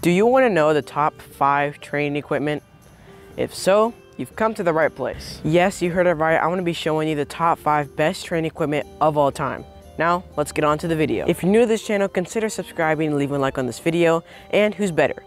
Do you want to know the top 5 training equipment? If so, you've come to the right place. Yes, you heard it right. I want to be showing you the top 5 best training equipment of all time. Now, let's get on to the video. If you're new to this channel, consider subscribing and leaving a like on this video. And who's better,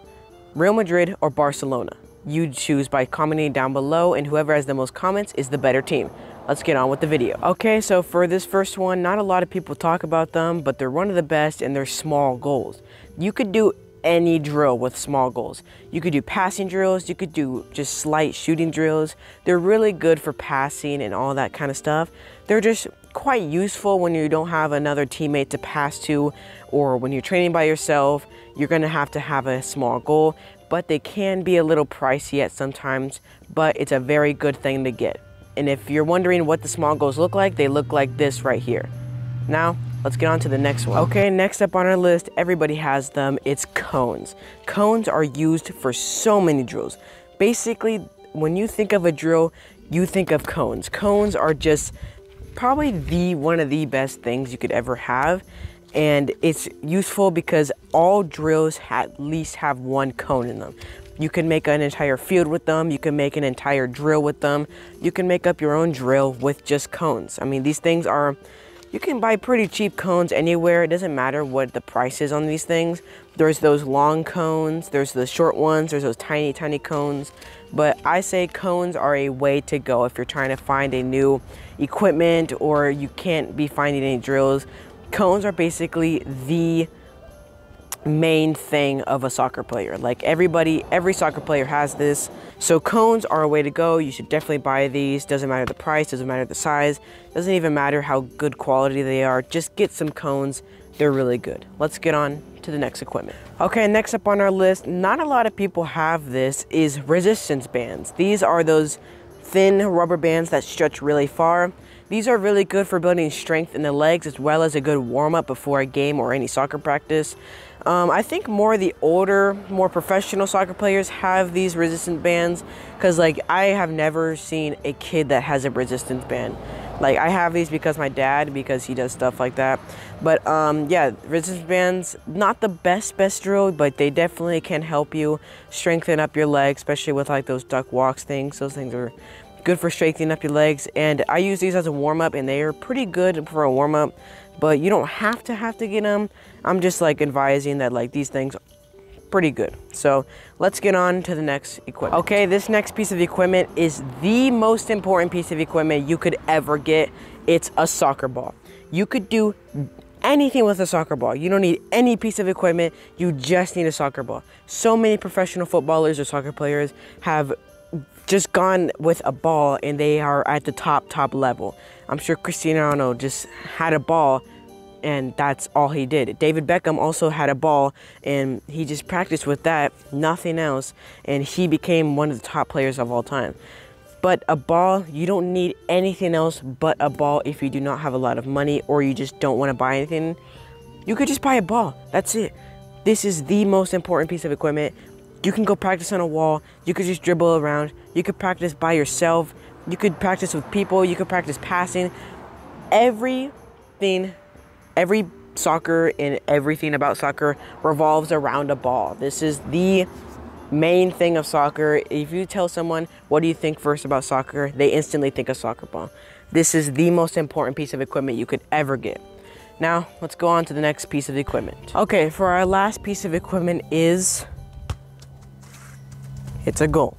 Real Madrid or Barcelona? You choose by commenting down below, and whoever has the most comments is the better team. Let's get on with the video. Okay, so for this first one, not a lot of people talk about them, but they're one of the best and they're small goals. You could do any drill with small goals. You could do passing drills, you could do just slight shooting drills. They're really good for passing and all that kind of stuff. They're just quite useful when you don't have another teammate to pass to, or when you're training by yourself, you're gonna have to have a small goal, but they can be a little pricey at sometimes, but it's a very good thing to get. And if you're wondering what the small goals look like, they look like this right here. Now, let's get on to the next one. Okay, next up on our list, everybody has them, it's cones. Cones are used for so many drills. Basically, when you think of a drill, you think of cones. Cones are just probably one of the best things you could ever have. And it's useful because all drills at least have one cone in them. You can make an entire field with them. You can make an entire drill with them. You can make up your own drill with just cones. I mean, these things are, you can buy pretty cheap cones anywhere. It doesn't matter what the price is on these things. There's those long cones, there's the short ones, there's those tiny, tiny cones. But I say cones are a way to go if you're trying to find a new equipment or you can't be finding any drills. Cones are basically the main thing of a soccer player. Like every soccer player has this. So cones are a way to go. You should definitely buy these. Doesn't matter the price, doesn't matter the size, doesn't even matter how good quality they are. Just get some cones. They're really good. Let's get on to the next equipment. Okay, next up on our list, not a lot of people have this, is resistance bands. These are those thin rubber bands that stretch really far. These are really good for building strength in the legs as well as a good warm-up before a game or any soccer practice. I think more the older, more professional soccer players have these resistance bands because like I have never seen a kid that has a resistance band. Like I have these because my dad, because he does stuff like that. But yeah, resistance bands, not the best drill, but they definitely can help you strengthen up your legs, especially with like those duck walks things. Those things are good for strengthening up your legs, and I use these as a warm-up, and they are pretty good for a warm-up, but you don't have to get them. I'm just like advising that like these things are pretty good. So let's get on to the next equipment. Okay, this next piece of equipment is the most important piece of equipment you could ever get. It's a soccer ball. You could do anything with a soccer ball. You don't need any piece of equipment, you just need a soccer ball. So many professional footballers or soccer players have just gone with a ball and they are at the top level. I'm sure Cristiano Ronaldo just had a ball and that's all he did. David Beckham also had a ball and he just practiced with that, nothing else, and he became one of the top players of all time. But a ball, you don't need anything else but a ball if you do not have a lot of money or you just don't want to buy anything. You could just buy a ball, that's it. This is the most important piece of equipment. You can go practice on a wall, you could just dribble around, you could practice by yourself, you could practice with people, you could practice passing. Everything, every soccer and everything about soccer revolves around a ball. This is the main thing of soccer. If you tell someone, what do you think first about soccer? They instantly think of soccer ball. This is the most important piece of equipment you could ever get. Now, let's go on to the next piece of equipment. Okay, for our last piece of equipment is, it's a goal.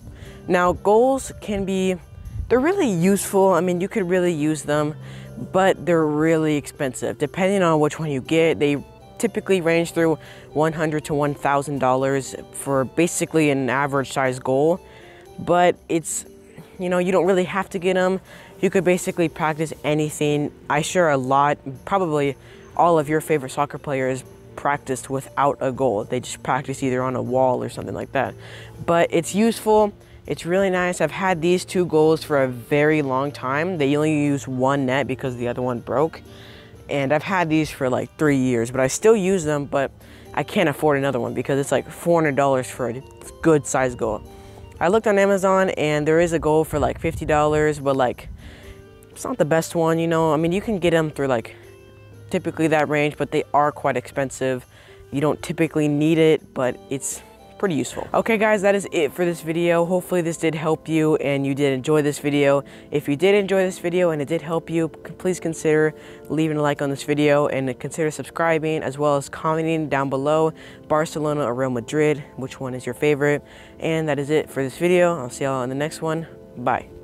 Now, goals can be, they're really useful. I mean, you could really use them, but they're really expensive. Depending on which one you get, they typically range through $100 to $1,000 for basically an average size goal. But it's, you know, you don't really have to get them. You could basically practice anything. I sure probably all of your favorite soccer players practiced without a goal. They just practice either on a wall or something like that. But it's useful. It's really nice. I've had these 2 goals for a very long time. They only use one net because the other one broke. And I've had these for like 3 years, but I still use them, but I can't afford another one because it's like $400 for a good size goal. I looked on Amazon and there is a goal for like $50, but like, it's not the best one, you know? I mean, you can get them through like typically that range, but they are quite expensive. You don't typically need it, but it's pretty useful. Okay guys, that is it for this video. Hopefully this did help you and you did enjoy this video. If you did enjoy this video and it did help you, please consider leaving a like on this video and consider subscribing, as well as commenting down below Barcelona or Real Madrid, which one is your favorite. And that is it for this video. I'll see y'all in the next one. Bye.